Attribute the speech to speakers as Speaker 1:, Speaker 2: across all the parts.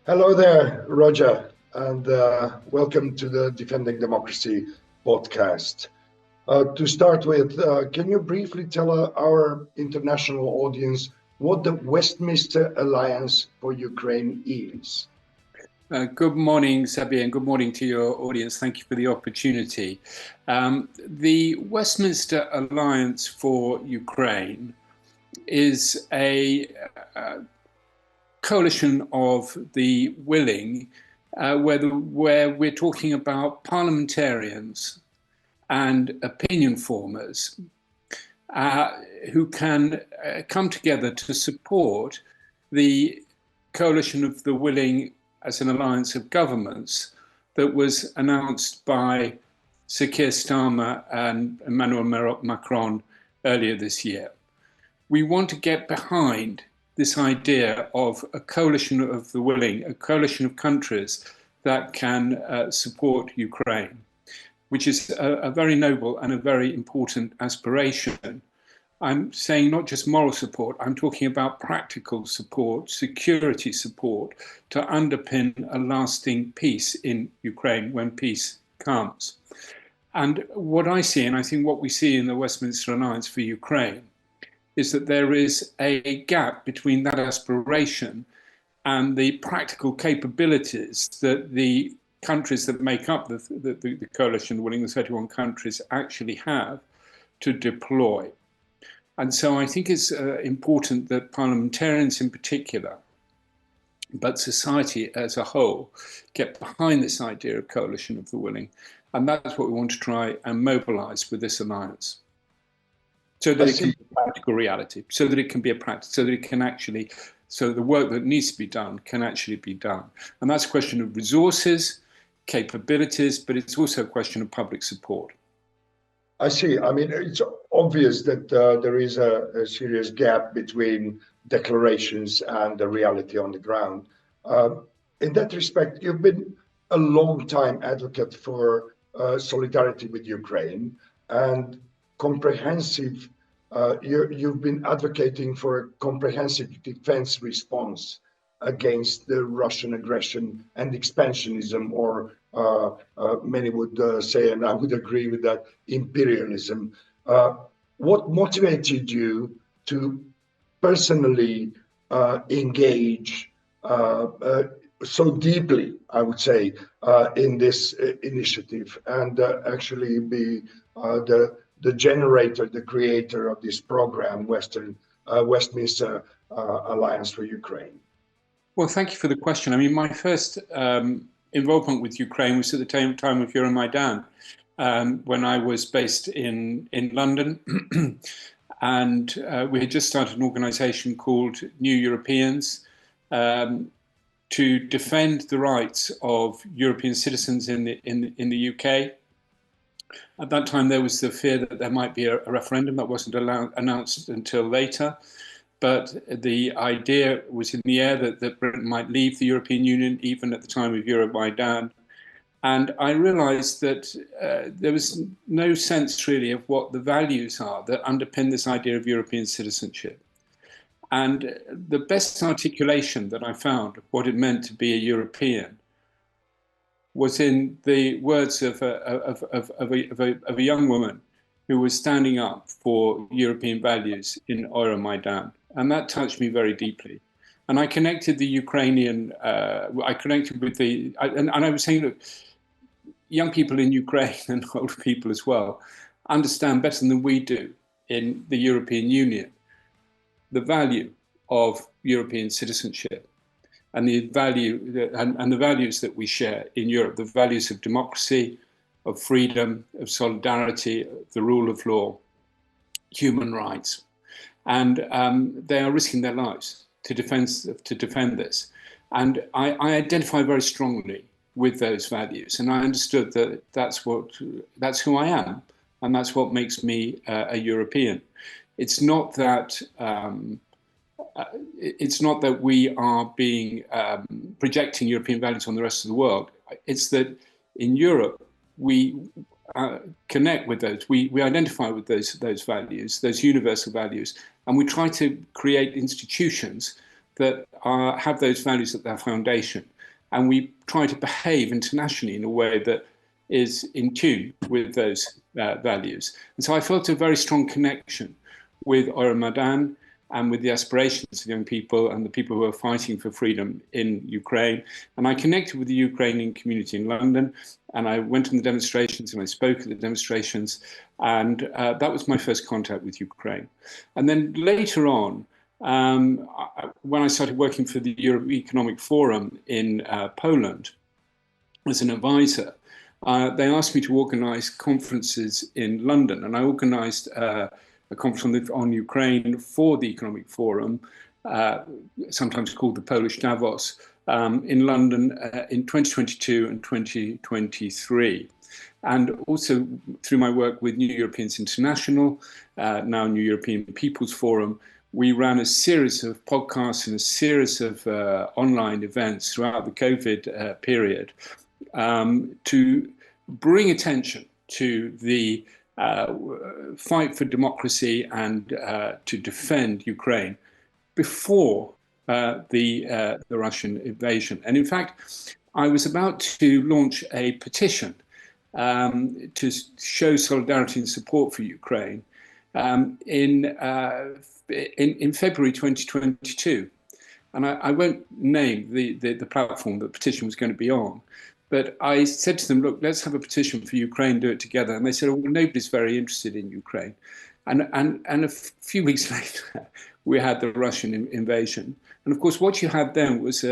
Speaker 1: Hello there, Roger, and welcome to the Defending Democracy podcast. To start with, can you briefly tell our international audience what the Westminster Alliance for Ukraine is?
Speaker 2: Good morning, Sabi, and good morning to your audience. Thank you for the opportunity. The Westminster Alliance for Ukraine is a coalition of the willing, where we're talking about parliamentarians and opinion formers who can come together to support the coalition of the willing as an alliance of governments that was announced by Sir Keir Starmer and Emmanuel Macron earlier this year. We want to get behind this idea of a coalition of the willing, a coalition of countries that can support Ukraine, which is a very noble and a very important aspiration. I'm saying not just moral support, I'm talking about practical support, security support to underpin a lasting peace in Ukraine when peace comes. And what I see, and I think what we see in the Westminster Alliance for Ukraine, is that there is a gap between that aspiration and the practical capabilities that the countries that make up the coalition, the willing, the 31 countries, actually have to deploy. And so I think it's important that parliamentarians in particular, but society as a whole, get behind this idea of coalition of the willing. And that's what we want to try and mobilize with this alliance. So that it can be a practical reality, so that it can be a practice, so that it can actually, so the work that needs to be done can actually be done. And that's a question of resources, capabilities, but it's also a question of public support.
Speaker 1: I see. I mean, it's obvious that there is a serious gap between declarations and the reality on the ground. In that respect, you've been a long time advocate for solidarity with Ukraine and comprehensive. You've been advocating for a comprehensive defense response against the Russian aggression and expansionism, or many would say, and I would agree with that, imperialism. What motivated you to personally engage so deeply, I would say, in this initiative and actually be the generator, the creator of this program, Westminster Alliance for Ukraine?
Speaker 2: Well, thank you for the question. I mean, my first involvement with Ukraine was at the time of Euromaidan, when I was based in London. And we had just started an organization called New Europeans to defend the rights of European citizens in the UK. At that time, there was the fear that there might be a referendum that wasn't announced until later. But the idea was in the air that Britain might leave the European Union, even at the time of Euromaidan. And I realized that there was no sense really of what the values are that underpin this idea of European citizenship. And the best articulation that I found of what it meant to be a European was in the words of a young woman who was standing up for European values in Euromaidan. And that touched me very deeply. And I connected the Ukrainian, I connected with and I was saying, look, young people in Ukraine and older people as well understand better than we do in the European Union the value of European citizenship and the value and the values that we share in Europe, the values of democracy, of freedom, of solidarity, the rule of law, human rights. And they are risking their lives to defend this. And I identify very strongly with those values. And I understood that that's who I am. And that's what makes me a European. It's not that we are being projecting European values on the rest of the world. It's that in Europe, we connect with those, we identify with those values, those universal values, and we try to create institutions that have those values at their foundation. and we try to behave internationally in a way that is in tune with those values. And so I felt a very strong connection with Euromaidan and with the aspirations of young people and the people who are fighting for freedom in Ukraine. And I connected with the Ukrainian community in London, and I went on the demonstrations and I spoke at the demonstrations, and that was my first contact with Ukraine. And then later on, when I started working for the Europe Economic Forum in Poland as an advisor, they asked me to organize conferences in London, and I organized a conference on Ukraine for the Economic Forum, sometimes called the Polish Davos, in London in 2022 and 2023. And also through my work with New Europeans International, now New European People's Forum, we ran a series of podcasts and a series of online events throughout the COVID period to bring attention to the fight for democracy and to defend Ukraine before the Russian invasion. And in fact, I was about to launch a petition to show solidarity and support for Ukraine in February 2022. And I won't name the platform that the petition was going to be on. But I said to them, look, let's have a petition for Ukraine, do it together. And they said, oh, well, nobody's very interested in Ukraine. And a few weeks later, we had the Russian invasion. And of course, what you had then was,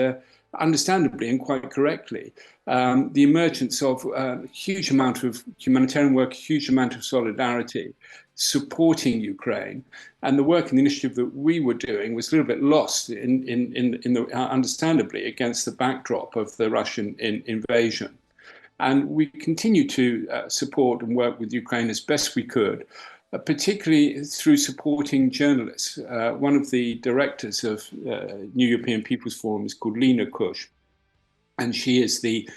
Speaker 2: understandably and quite correctly, the emergence of a huge amount of humanitarian work, a huge amount of solidarity, supporting Ukraine. And the work and the initiative that we were doing was a little bit lost understandably, against the backdrop of the Russian invasion. And we continue to support and work with Ukraine as best we could, particularly through supporting journalists. One of the directors of New European People's Forum is called Lena Kush, and she is the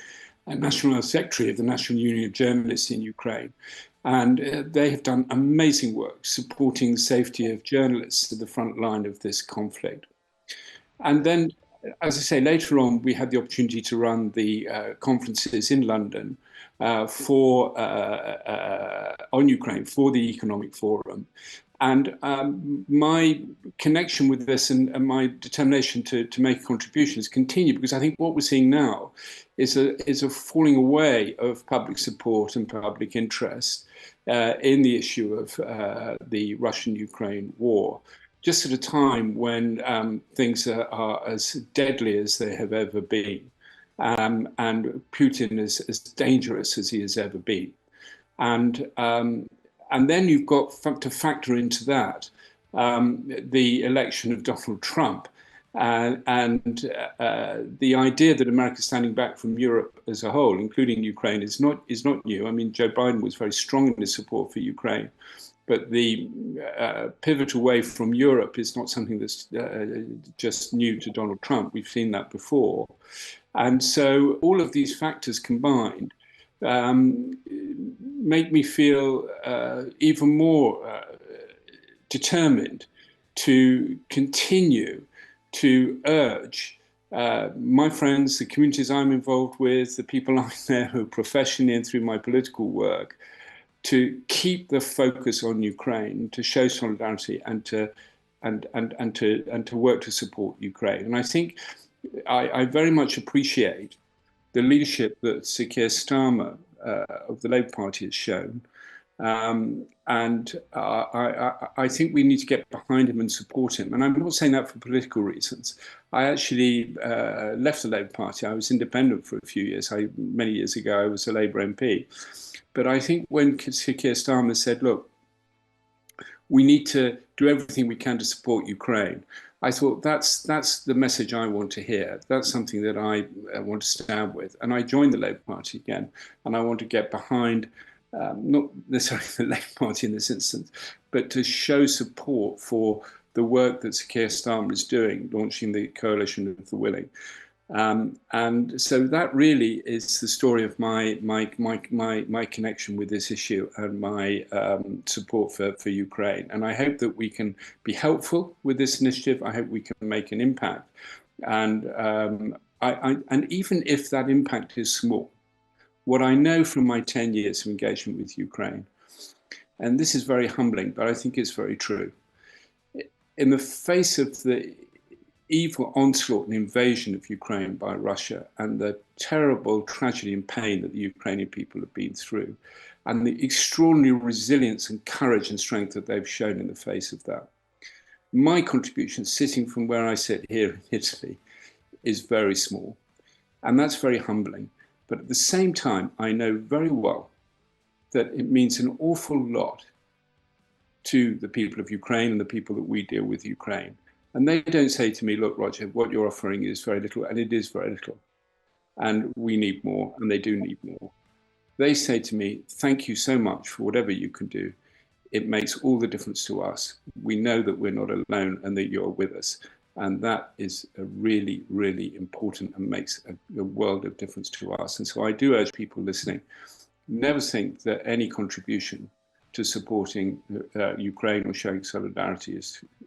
Speaker 2: National Secretary of the National Union of Journalists in Ukraine. And they have done amazing work supporting the safety of journalists at the front line of this conflict. And then, as I say, later on, we had the opportunity to run the conferences in London on Ukraine for the Economic Forum. And my connection with this and my determination to make a contribution has continued, because I think what we're seeing now is a falling away of public support and public interest in the issue of the Russian-Ukraine war, just at a time when things are as deadly as they have ever been, and Putin is as dangerous as he has ever been. And then you've got to factor into that the election of Donald Trump and the idea that America is standing back from Europe as a whole, including Ukraine, is not new. I mean, Joe Biden was very strong in his support for Ukraine, but the pivot away from Europe is not something that's just new to Donald Trump. We've seen that before. And so all of these factors combined make me feel even more determined to continue to urge my friends, the communities I'm involved with, the people I'm there who professionally and through my political work, to keep the focus on Ukraine, to show solidarity, and to work to support Ukraine. And I think I very much appreciate the leadership that Sir Keir Starmer of the Labour Party has shown. And I think we need to get behind him and support him. And I'm not saying that for political reasons. I actually left the Labour Party. I was independent for a few years. Many years ago, I was a Labour MP. But I think when Sir Keir Starmer said, look, we need to do everything we can to support Ukraine, I thought that's the message I want to hear. That's something that I want to stand with. And I joined the Labour Party again. And I want to get behind, not necessarily the Labour Party in this instance, but to show support for the work that Sir Keir Starmer is doing, launching the Coalition of the Willing. And so that really is the story of my connection with this issue and my support for Ukraine. And I hope that we can be helpful with this initiative. I hope we can make an impact. And and even if that impact is small, what I know from my 10 years of engagement with Ukraine, and this is very humbling, but I think it's very true, in the face of the evil onslaught and invasion of Ukraine by Russia and the terrible tragedy and pain that the Ukrainian people have been through, and the extraordinary resilience and courage and strength that they've shown in the face of that, my contribution, sitting from where I sit here in Italy, is very small. And that's very humbling. But at the same time, I know very well that it means an awful lot to the people of Ukraine and the people that we deal with Ukraine. And they don't say to me, look, Roger, what you're offering is very little, and it is very little. And we need more, and they do need more. They say to me, thank you so much for whatever you can do. It makes all the difference to us. We know that we're not alone and that you're with us. And that is a really, really important and makes a world of difference to us. And so I do urge people listening, never think that any contribution to supporting Ukraine or showing solidarity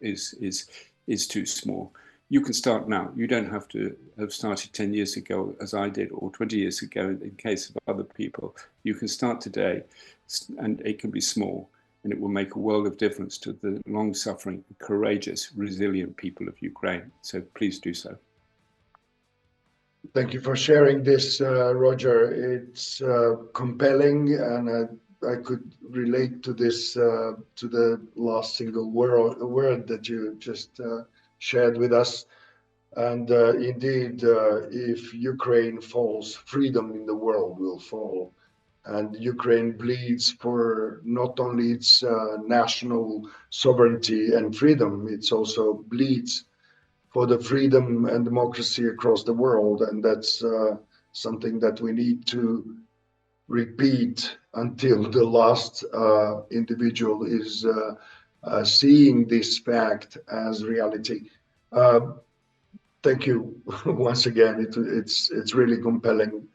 Speaker 2: is too small. You can start now. You don't have to have started 10 years ago, as I did, or 20 years ago in case of other people. You can start today, and it can be small, and it will make a world of difference to the long-suffering, courageous, resilient people of Ukraine. So please do so.
Speaker 1: Thank you for sharing this, Roger. It's compelling, and I could relate to this, to the last single word that you just shared with us. And indeed, if Ukraine falls, freedom in the world will fall. And Ukraine bleeds for not only its national sovereignty and freedom, it also bleeds for the freedom and democracy across the world. And that's something that we need to repeat until the last individual is seeing this fact as reality. Thank you once again. It's really compelling.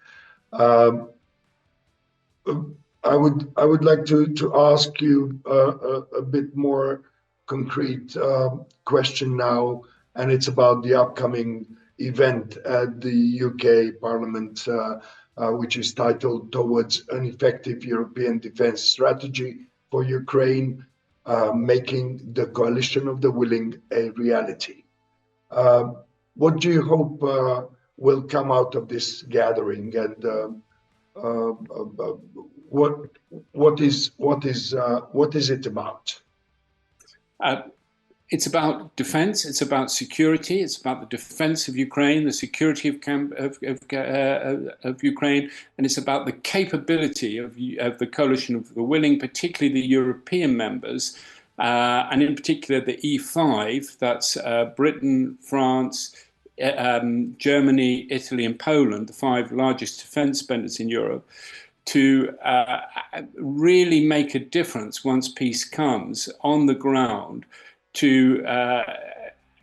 Speaker 1: I would like to ask you a bit more concrete question now, and it's about the upcoming event at the UK Parliament, which is titled "Towards an Effective European Defence Strategy for Ukraine, Making the Coalition of the Willing a Reality." What do you hope will come out of this gathering, and what is it about?
Speaker 2: It's about defense, it's about security, it's about the defense of Ukraine, the security of Ukraine, and it's about the capability of the coalition of the willing, particularly the European members, and in particular the E5, that's Britain, France, Germany, Italy, and Poland, the 5 largest defense spenders in Europe, to really make a difference once peace comes on the ground, to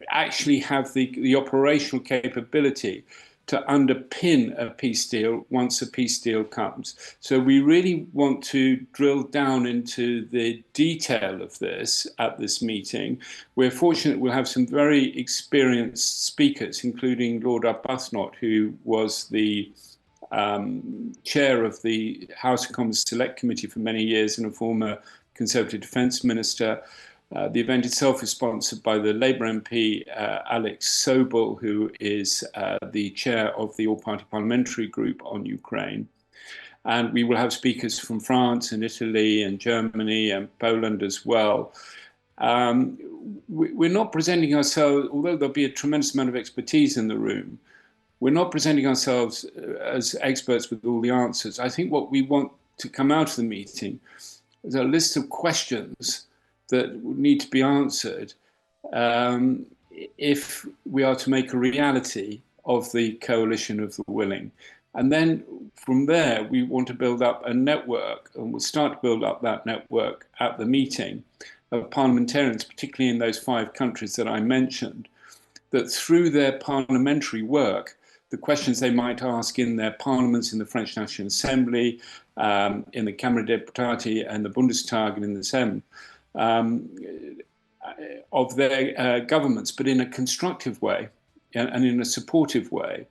Speaker 2: actually have the operational capability to underpin a peace deal once a peace deal comes. So we really want to drill down into the detail of this at this meeting. We're fortunate we'll have some very experienced speakers, including Lord Arbuthnot, who was the chair of the House of Commons Select Committee for many years and a former Conservative Defence Minister. The event itself is sponsored by the Labour MP Alex Sobel, who is the chair of the All-Party Parliamentary Group on Ukraine. And we will have speakers from France and Italy and Germany and Poland as well. We're not presenting ourselves, although there'll be a tremendous amount of expertise in the room, we're not presenting ourselves as experts with all the answers. I think what we want to come out of the meeting is a list of questions that need to be answered if we are to make a reality of the coalition of the willing. And then from there, we want to build up a network, and we'll start to build up that network at the meeting of parliamentarians, particularly in those 5 countries that I mentioned, that through their parliamentary work, the questions they might ask in their parliaments, in the French National Assembly, in the Camera dei Deputati and the Bundestag and in the Sem, of their governments, but in a constructive way and in a supportive way,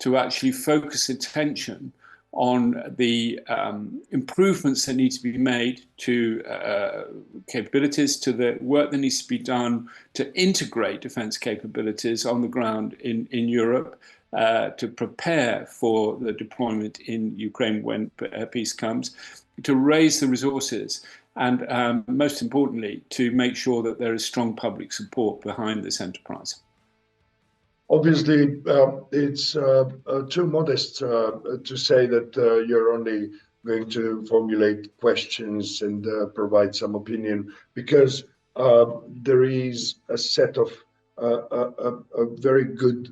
Speaker 2: to actually focus attention on the improvements that need to be made to capabilities, to the work that needs to be done to integrate defense capabilities on the ground in Europe, to prepare for the deployment in Ukraine when peace comes, to raise the resources, and most importantly, to make sure that there is strong public support behind this enterprise.
Speaker 1: Obviously, it's too modest to say that you're only going to formulate questions and provide some opinion, because there is a set of a very good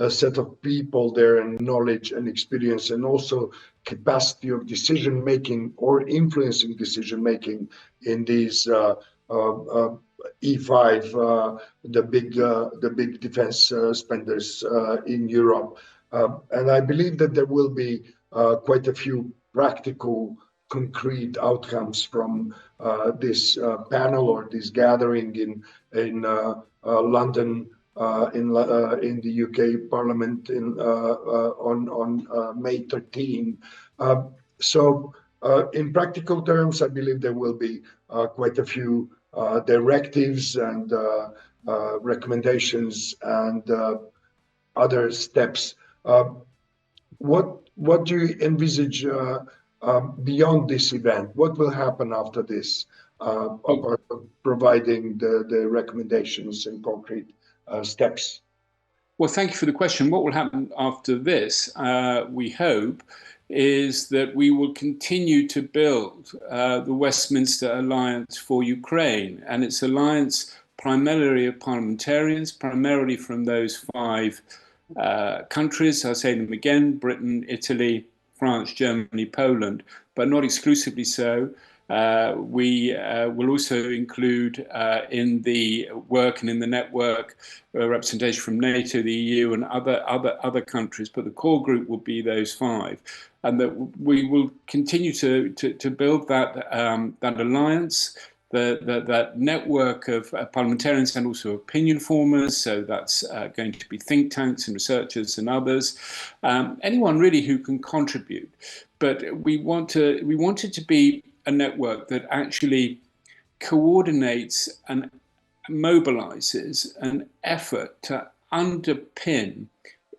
Speaker 1: set of people there, and knowledge and experience, and also capacity of decision making or influencing decision making in these E5, the big defense spenders in Europe, and I believe that there will be quite a few practical, concrete outcomes from this panel or this gathering in London, in the UK Parliament on May 13. So, in practical terms, I believe there will be quite a few directives and recommendations and other steps. What do you envisage beyond this event? What will happen after this, providing the recommendations and concrete steps?
Speaker 2: Well, thank you for the question. What will happen after this, we hope, is that we will continue to build the Westminster Alliance for Ukraine. And it's an alliance primarily of parliamentarians, primarily from those 5 countries. I'll say them again: Britain, Italy, France, Germany, Poland, but not exclusively so. We will also include in the work and in the network representation from NATO, the EU, and other countries, but the core group will be those 5, and that we will continue to build that alliance, that network of parliamentarians and also opinion formers. So that's going to be think tanks and researchers and others, anyone really who can contribute. But we want it to be a network that actually coordinates and mobilizes an effort to underpin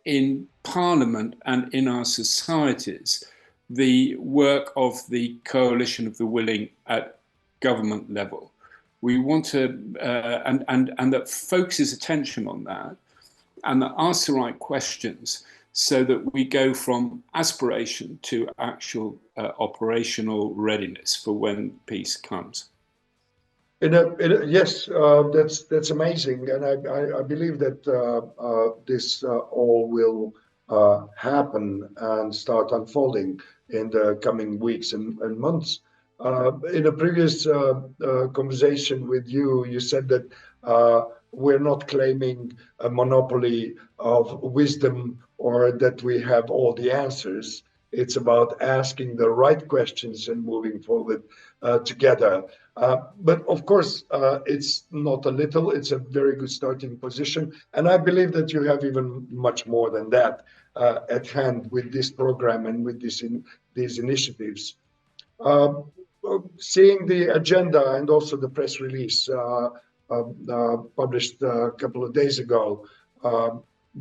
Speaker 2: in Parliament and in our societies the work of the coalition of the willing at government level. We want to, and that focuses attention on that, and that asks the right questions, so that we go from aspiration to actual operational readiness for when peace comes.
Speaker 1: Yes, that's amazing, and I believe that this all will happen and start unfolding in the coming weeks and months. In a previous conversation with you, you said that we're not claiming a monopoly of wisdom or that we have all the answers. It's about asking the right questions and moving forward together. But of course, it's not a little, it's a very good starting position. And I believe that you have even much more than that at hand with this program and with these initiatives. Seeing the agenda and also the press release published a couple of days ago,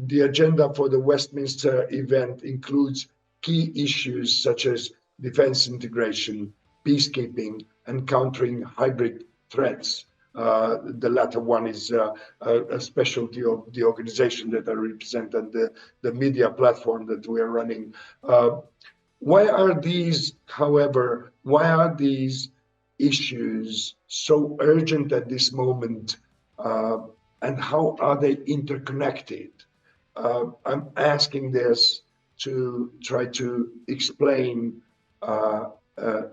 Speaker 1: the agenda for the Westminster event includes key issues such as defense integration, peacekeeping, and countering hybrid threats. The latter one is a specialty of the organization that I represent and the media platform that we are running. Why are these, however, issues so urgent at this moment, and how are they interconnected? I'm asking this to try to explain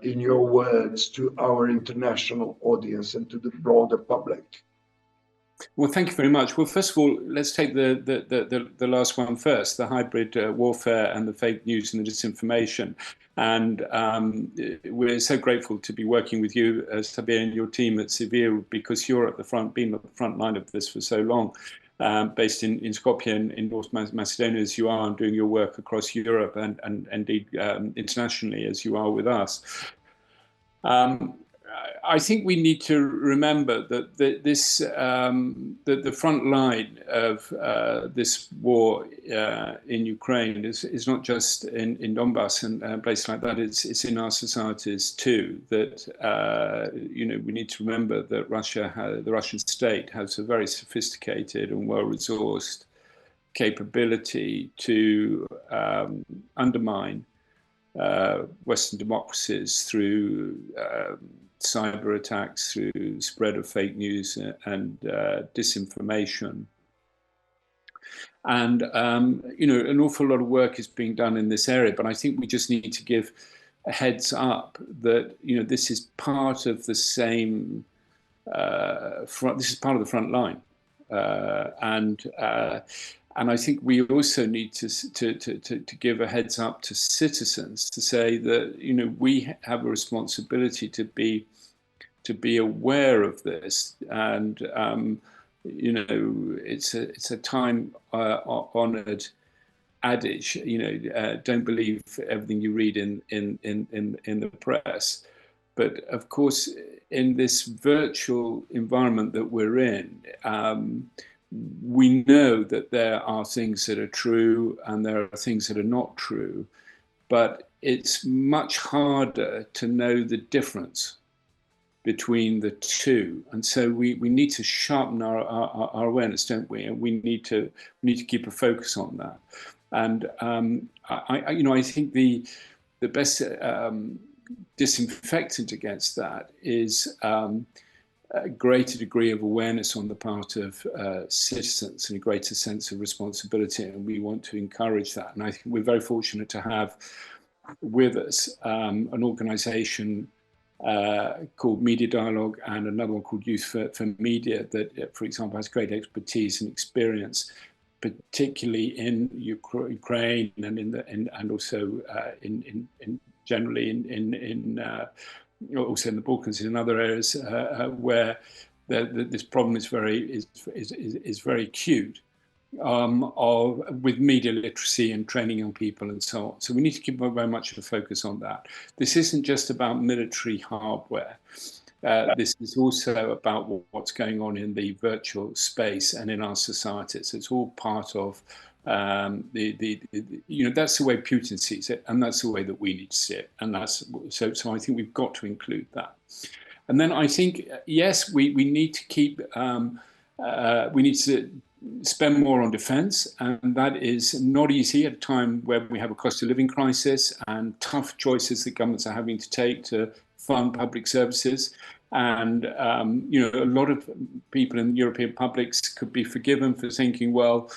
Speaker 1: in your words to our international audience and to the broader public.
Speaker 2: Well, thank you very much. Well, first of all, let's take the last one first, the hybrid warfare and the fake news and the disinformation. And we're so grateful to be working with you, Sabir, and your team at Severe, because you're at the front, been at the front line of this for so long. based in Skopje in North Macedonia, as you are, and doing your work across Europe and indeed internationally, as you are with us. I think we need to remember that the front line of this war in Ukraine is not just in Donbass and places like that. It's in our societies too. That we need to remember that the Russian state has a very sophisticated and well-resourced capability to undermine Western democracies through cyber attacks, through spread of fake news and disinformation. And, an awful lot of work is being done in this area, but I think we just need to give a heads up that, this is part of the same this is part of the front line. And I think we also need to give a heads up to citizens to say that we have a responsibility to be aware of this, and it's a time honored adage. Don't believe everything you read in the press. But of course, in this virtual environment that we're in, we know that there are things that are true and there are things that are not true, but it's much harder to know the difference between the two. And so we need to sharpen our awareness, don't we? And we need to keep a focus on that. And I think the best disinfectant against that is a greater degree of awareness on the part of citizens and a greater sense of responsibility, and we want to encourage that. And I think we're very fortunate to have with us an organisation called Media Dialogue and another one called Youth for Media that, for example, has great expertise and experience, particularly in Ukraine and also in generally also in the Balkans and in other areas where this problem is very acute, with media literacy and training young people and so on. So we need to keep very much of a focus on that. This isn't just about military hardware. This is also about what's going on in the virtual space and in our societies. It's all part of that's the way Putin sees it, and that's the way that we need to see it. And that's so I think we've got to include that. And then I think, yes, we need to keep we need to spend more on defense, and that is not easy at a time where we have a cost of living crisis and tough choices that governments are having to take to fund public services. And a lot of people in European publics could be forgiven for thinking, well,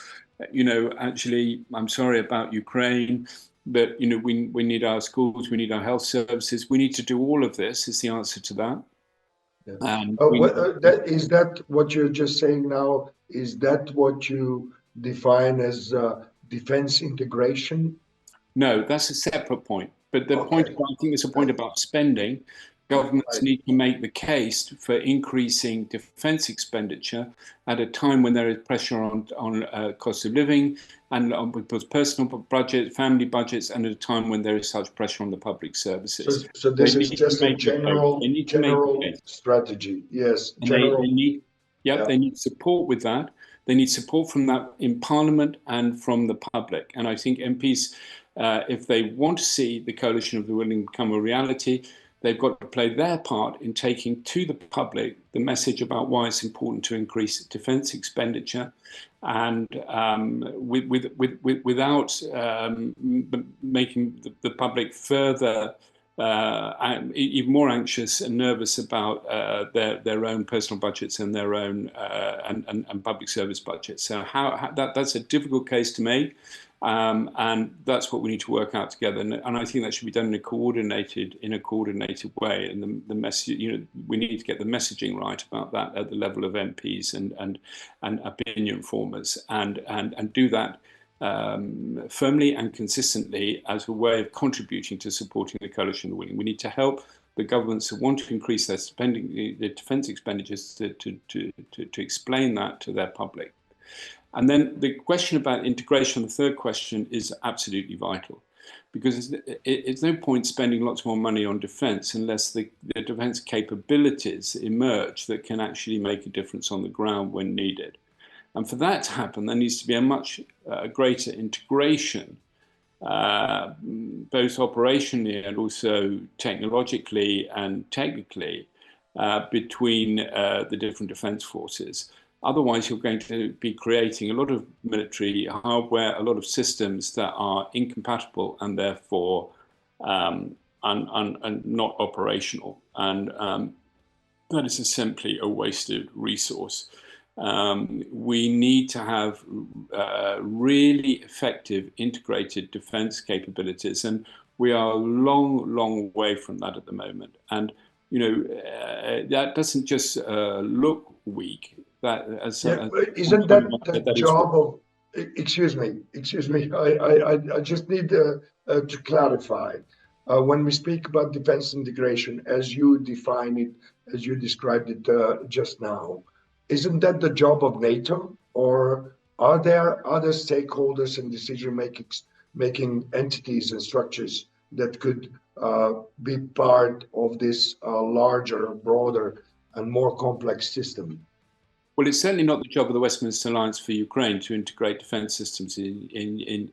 Speaker 2: actually, I'm sorry about Ukraine, but we need our schools, we need our health services, we need to do all of this. Is the answer to that?
Speaker 1: Yeah. Is that what you're just saying now? Is that what you define as defense integration?
Speaker 2: No, that's a separate point. But the point, I think it's a point about spending. Governments need to make the case for increasing defense expenditure at a time when there is pressure on cost of living and on people's personal budget, family budgets, and at a time when there is such pressure on the public services.
Speaker 1: So this is just a general strategy. Yes, general.
Speaker 2: They need support with that. They need support from that in Parliament and from the public. And I think MPs, if they want to see the coalition of the willing become a reality, they've got to play their part in taking to the public the message about why it's important to increase defence expenditure, and without making the public further even more anxious and nervous about their own personal budgets and their own and public service budgets. So that's a difficult case to make. And that's what we need to work out together, and I think that should be done in a coordinated way. And the message, we need to get the messaging right about that at the level of MPs and opinion formers, and do that firmly and consistently as a way of contributing to supporting the coalition of the willing. We need to help the governments who want to increase their spending, their defence expenditures, to explain that to their public. And then the question about integration, the third question, is absolutely vital, because it's no point spending lots more money on defense unless the defense capabilities emerge that can actually make a difference on the ground when needed. And for that to happen, there needs to be a much greater integration, both operationally and also technologically and technically, between the different defense forces. Otherwise, you're going to be creating a lot of military hardware, a lot of systems that are incompatible and therefore not operational. And that is simply a wasted resource. We need to have really effective integrated defense capabilities, and we are a long way from that at the moment. And that doesn't just look weak.
Speaker 1: Isn't that the job of? Excuse me. I just need to clarify. When we speak about defense integration, as you define it, as you described it just now, isn't that the job of NATO, or are there other stakeholders and decision-making entities and structures that could be part of this larger, broader, and more complex system?
Speaker 2: Well, it's certainly not the job of the Westminster Alliance for Ukraine to integrate defense systems in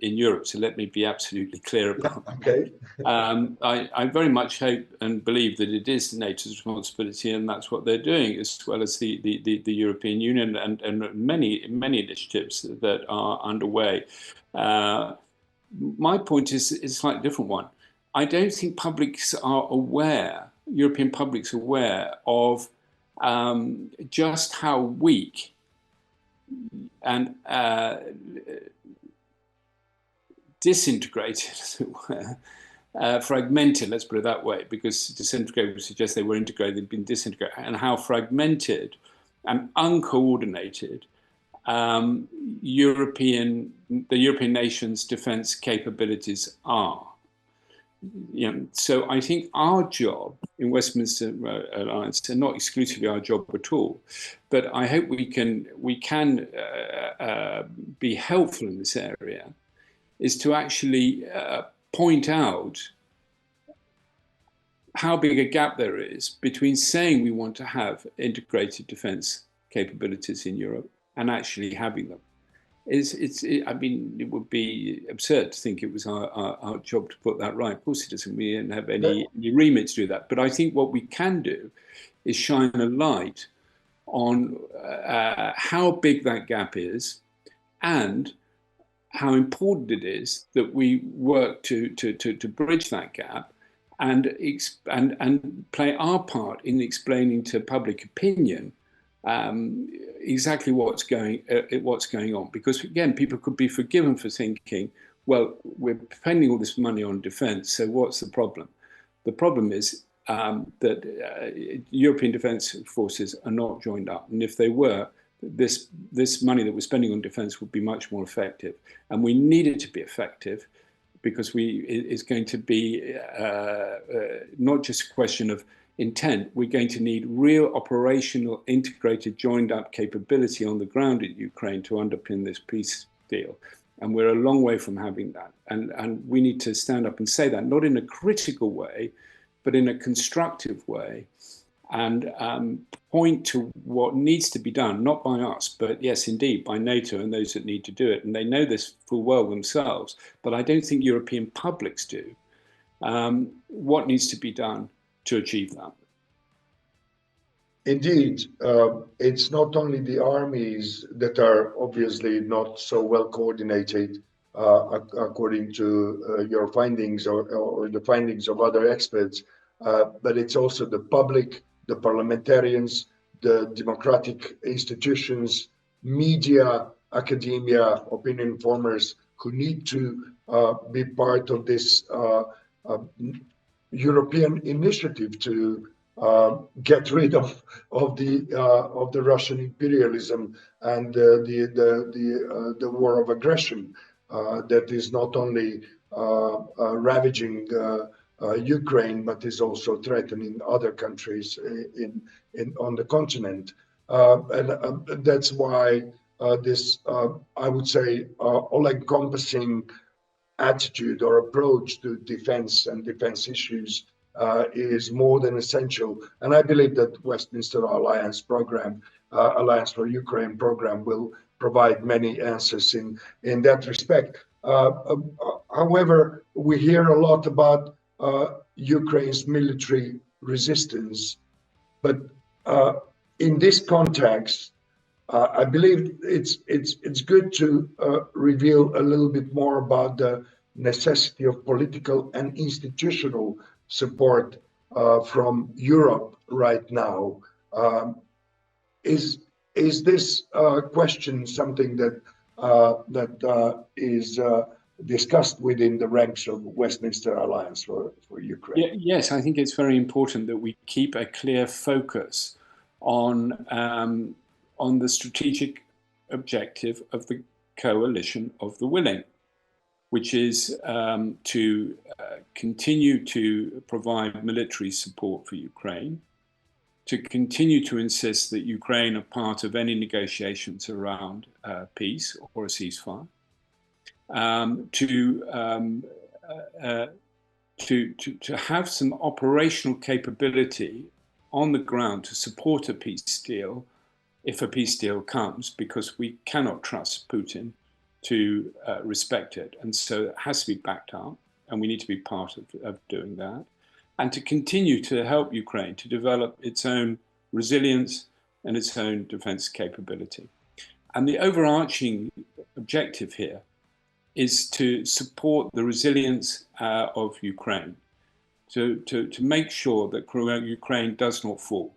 Speaker 2: Europe. So let me be absolutely clear about that.
Speaker 1: Okay.
Speaker 2: I very much hope and believe that it is NATO's responsibility, and that's what they're doing, as well as the European Union and many initiatives that are underway. My point is a slightly different one. I don't think publics are aware, European publics are aware of just how weak and disintegrated, as it were, fragmented, let's put it that way, because disintegrated would suggest they were integrated, they've been disintegrated, and how fragmented and uncoordinated the European nations' defense capabilities are. So I think our job in Westminster Alliance, and not exclusively our job at all, but I hope we can be helpful in this area, is to actually point out how big a gap there is between saying we want to have integrated defense capabilities in Europe and actually having them. I mean, it would be absurd to think it was our job to put that right. Of course it isn't. We don't have any remit to do that. But I think what we can do is shine a light on how big that gap is and how important it is that we work to bridge that gap and play our part in explaining to public opinion exactly what's going on, because again, people could be forgiven for thinking, well, we're spending all this money on defense, so what's the problem? The problem is that European defense forces are not joined up, and if they were, this money that we're spending on defense would be much more effective, and we need it to be effective because it's going to be not just a question of intent. We're going to need real operational, integrated, joined up capability on the ground in Ukraine to underpin this peace deal. And we're a long way from having that. And we need to stand up and say that, not in a critical way, but in a constructive way, and point to what needs to be done, not by us, but yes, indeed, by NATO and those that need to do it. And they know this full well themselves, but I don't think European publics do. What needs to be done to achieve that?
Speaker 1: Indeed, it's not only the armies that are obviously not so well coordinated, according to your findings or the findings of other experts, but it's also the public, the parliamentarians, the democratic institutions, media, academia, opinion formers who need to be part of this European initiative to get rid of the Russian imperialism and the war of aggression that is not only ravaging Ukraine, but is also threatening other countries on the continent. And that's why this, I would say, all-encompassing attitude or approach to defense and defense issues is more than essential. And I believe that Westminster Alliance program, Alliance for Ukraine program, will provide many answers in that respect. However, we hear a lot about Ukraine's military resistance, but in this context, I believe it's good to reveal a little bit more about the necessity of political and institutional support from Europe right now. Is this question something that is discussed within the ranks of Westminster Alliance for Ukraine?
Speaker 2: Yes, I think it's very important that we keep a clear focus on the strategic objective of the coalition of the willing, which is to continue to provide military support for Ukraine, to continue to insist that Ukraine are part of any negotiations around peace or a ceasefire, to have some operational capability on the ground to support a peace deal if a peace deal comes, because we cannot trust Putin to respect it. And so it has to be backed up, and we need to be part of doing that. And to continue to help Ukraine to develop its own resilience and its own defense capability. And the overarching objective here is to support the resilience of Ukraine, to make sure that Ukraine does not fall,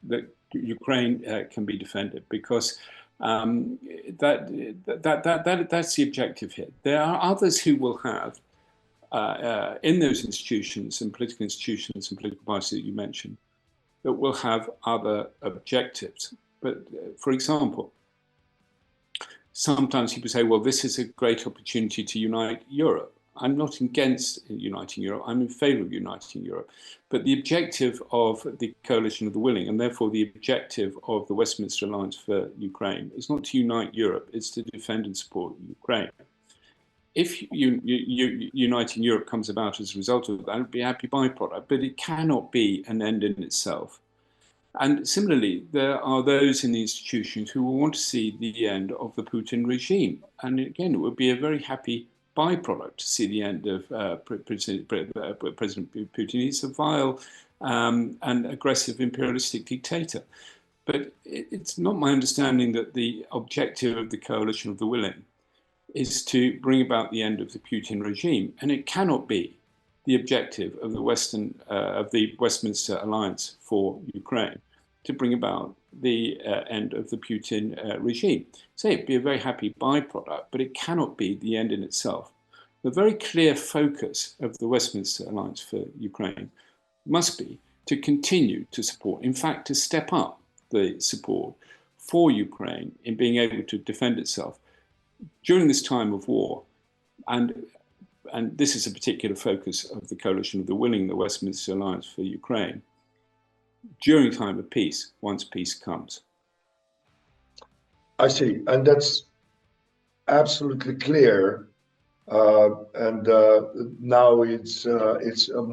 Speaker 2: that Ukraine can be defended, because that's the objective here. There are others who will have, in those institutions and political parties that you mentioned, that will have other objectives. But for example, sometimes people say, well, this is a great opportunity to unite Europe. I'm not against uniting Europe. I'm in favor of uniting Europe. But the objective of the coalition of the willing, and therefore the objective of the Westminster Alliance for Ukraine, is not to unite Europe, it's to defend and support Ukraine. If uniting Europe comes about as a result of that, it would be a happy byproduct, but it cannot be an end in itself. And similarly, there are those in the institutions who will want to see the end of the Putin regime. And again, it would be a very happy byproduct to see the end of President Putin. He's a vile and aggressive imperialistic dictator. But it's not my understanding that the objective of the coalition of the willing is to bring about the end of the Putin regime, and it cannot be the objective of the Westminster Alliance for Ukraine to bring about the end of the Putin regime. So it'd be a very happy byproduct, but it cannot be the end in itself. The very clear focus of the Westminster Alliance for Ukraine must be to continue to support, in fact, to step up the support for Ukraine in being able to defend itself during this time of war. And this is a particular focus of the coalition of the willing, the Westminster Alliance for Ukraine, during time of peace, once peace comes.
Speaker 1: I see, and that's absolutely clear. And now it's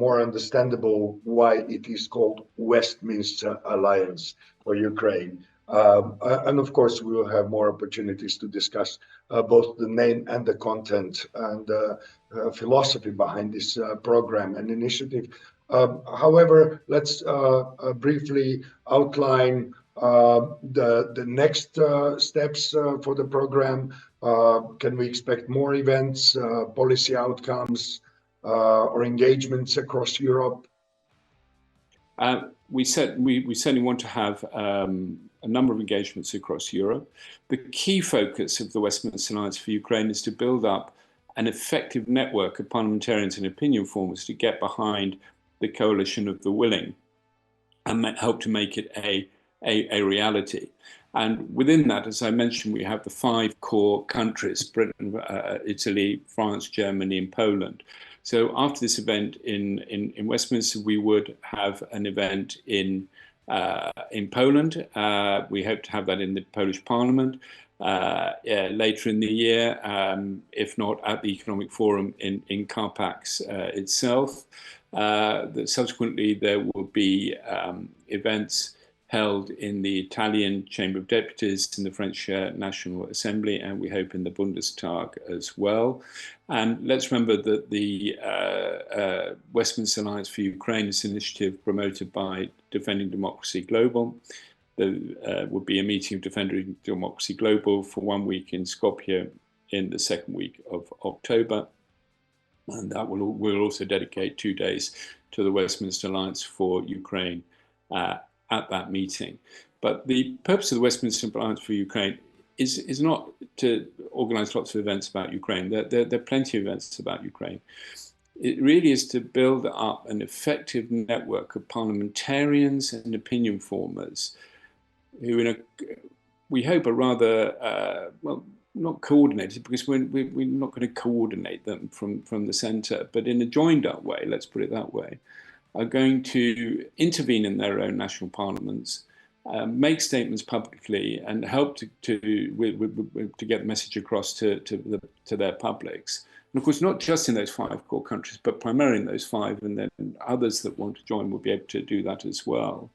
Speaker 1: more understandable why it is called Westminster Alliance for Ukraine. And of course, we will have more opportunities to discuss both the name and the content and philosophy behind this program and initiative. However, let's briefly outline the next steps for the program. Can we expect more events, policy outcomes, or engagements across Europe?
Speaker 2: We certainly want to have a number of engagements across Europe. The key focus of the Westminster Alliance for Ukraine is to build up an effective network of parliamentarians and opinion formers to get behind the coalition of the willing and help to make it a reality. And within that, as I mentioned, we have the 5 core countries: Britain, Italy, France, Germany, and Poland. So after this event in Westminster, we would have an event in in Poland. We hope to have that in the Polish Parliament later in the year, if not at the Economic Forum in Carpax itself. Subsequently, there will be events held in the Italian Chamber of Deputies, in the French National Assembly, and we hope in the Bundestag as well. And let's remember that the Westminster Alliance for Ukraine is an initiative promoted by Defending Democracy Global. There will be a meeting of Defending Democracy Global for 1 week in Skopje in the second week of October. And that will also dedicate 2 days to the Westminster Alliance for Ukraine at that meeting. But the purpose of the Westminster Alliance for Ukraine is not to organize lots of events about Ukraine. There are plenty of events about Ukraine. It really is to build up an effective network of parliamentarians and opinion formers who, we hope, are rather, well, not coordinated, because we're not going to coordinate them from the centre, but in a joined up way, let's put it that way, are going to intervene in their own national parliaments, make statements publicly, and help to get the message across to their publics. And of course, not just in those 5 core countries, but primarily in those 5, and then others that want to join will be able to do that as well.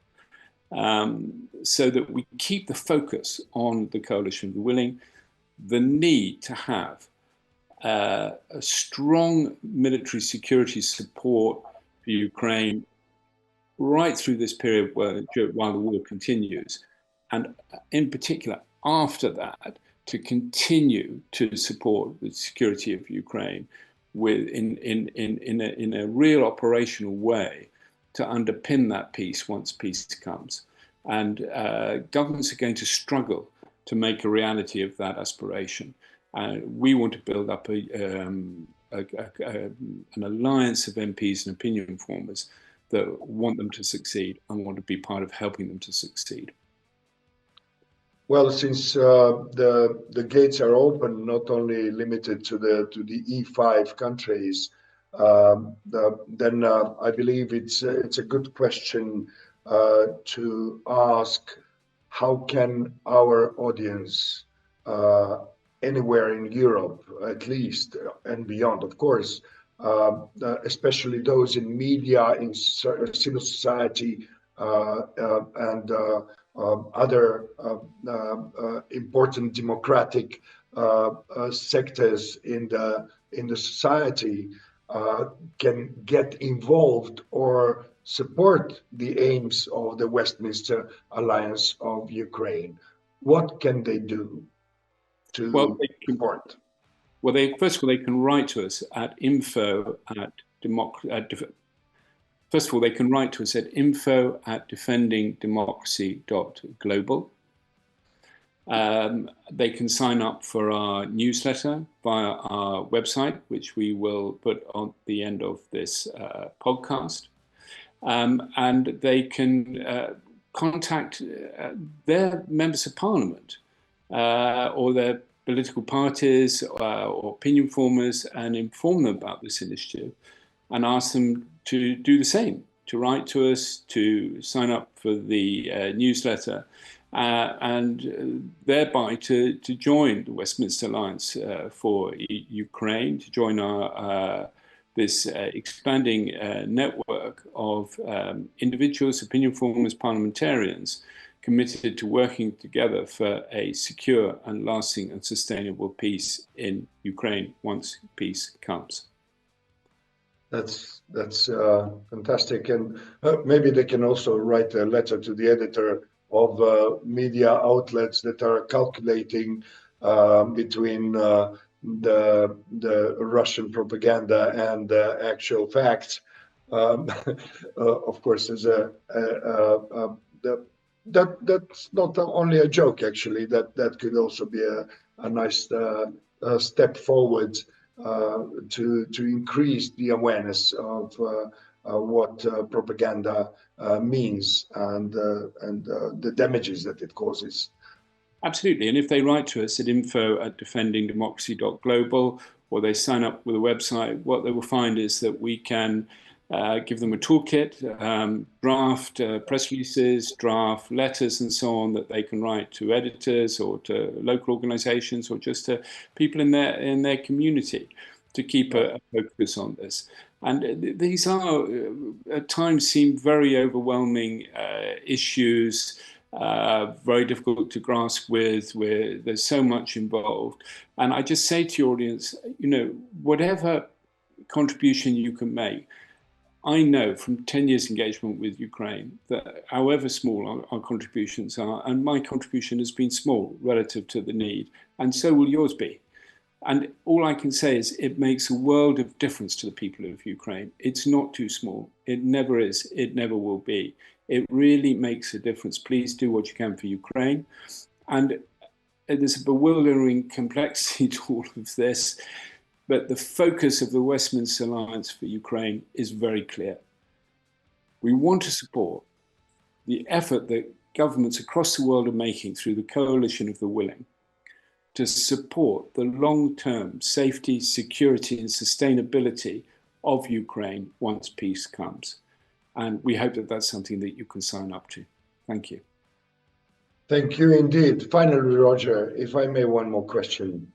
Speaker 2: So that we keep the focus on the coalition of the willing, the need to have a strong military security support for Ukraine right through this period while the war continues, and in particular after that, to continue to support the security of Ukraine in a real operational way to underpin that peace once peace comes. And governments are going to struggle to make a reality of that aspiration. We want to build up an alliance of MPs and opinion formers that want them to succeed and want to be part of helping them to succeed.
Speaker 1: Well, since the gates are open, not only limited to the E5 countries, then I believe it's a good question to ask: how can our audience anywhere in Europe, at least, and beyond, of course, especially those in media, in civil society, and other important democratic sectors in the society, can get involved or support the aims of the Westminster Alliance of Ukraine? What can they do to support?
Speaker 2: Well, first of all, they can write to us at First of all, they can write to us at info@defendingdemocracy.global. They can sign up for our newsletter via our website, which we will put on the end of this podcast. And they can contact their members of parliament or their political parties or opinion formers and inform them about this initiative, and ask them to do the same, to write to us, to sign up for the newsletter, and thereby to join the Westminster Alliance for Ukraine, to join our this expanding network of individuals, opinion formers, parliamentarians committed to working together for a secure and lasting and sustainable peace in Ukraine once peace comes.
Speaker 1: That's fantastic, and maybe they can also write a letter to the editor of media outlets that are calculating between the Russian propaganda and the actual facts. Of course, that's not only a joke. Actually, that could also be a nice step forward to increase the awareness of what propaganda means and the damages that it causes.
Speaker 2: Absolutely, and if they write to us at info@defendingdemocracy.global, or they sign up with a website, what they will find is that we can give them a toolkit, draft press releases, draft letters and so on that they can write to editors or to local organizations or just to people in their community to keep a focus on this. And these are, at times, seem very overwhelming issues, very difficult to grasp with, where there's so much involved. And I just say to your audience, you know, whatever contribution you can make, I know from 10 years engagement with Ukraine that however small our contributions are, and my contribution has been small relative to the need, and so will yours be. And all I can say is it makes a world of difference to the people of Ukraine. It's not too small. It never is. It never will be. It really makes a difference. Please do what you can for Ukraine. And there's a bewildering complexity to all of this. But the focus of the Westminster Alliance for Ukraine is very clear. We want to support the effort that governments across the world are making through the coalition of the willing to support the long-term safety, security, and sustainability of Ukraine once peace comes. And we hope that that's something that you can sign up to. Thank you.
Speaker 1: Thank you indeed. Finally, Roger, if I may, one more question.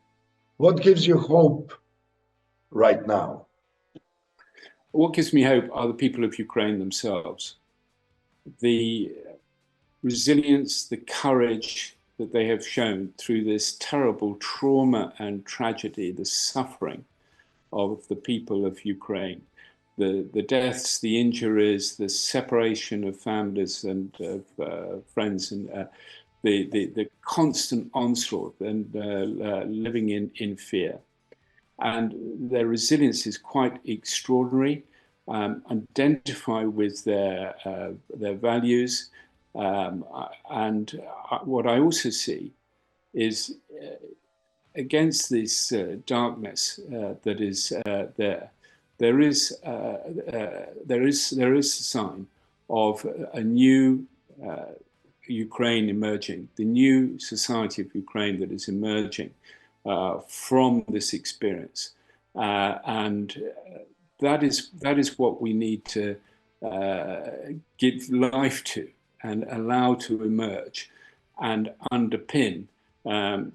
Speaker 1: What gives you hope right now?
Speaker 2: What gives me hope are the people of Ukraine themselves. The resilience, the courage that they have shown through this terrible trauma and tragedy, the suffering of the people of Ukraine, the deaths, the injuries, the separation of families and of friends, and the constant onslaught and living in fear. And their resilience is quite extraordinary. Identify with their values. And what I also see is against this darkness that is there is a sign of a new Ukraine emerging, the new society of Ukraine that is emerging from this experience, and that is what we need to give life to and allow to emerge and underpin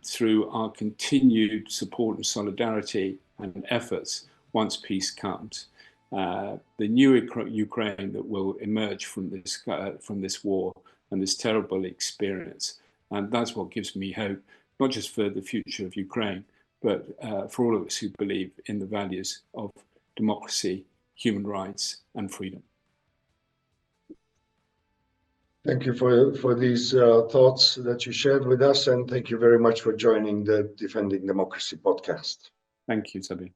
Speaker 2: through our continued support and solidarity and efforts once peace comes. The new Ukraine that will emerge from this war and this terrible experience. And that's what gives me hope, not just for the future of Ukraine, but for all of us who believe in the values of democracy, human rights, and freedom.
Speaker 1: Thank you for these thoughts that you shared with us, and thank you very much for joining the Defending Democracy podcast.
Speaker 2: Thank you, Sabine.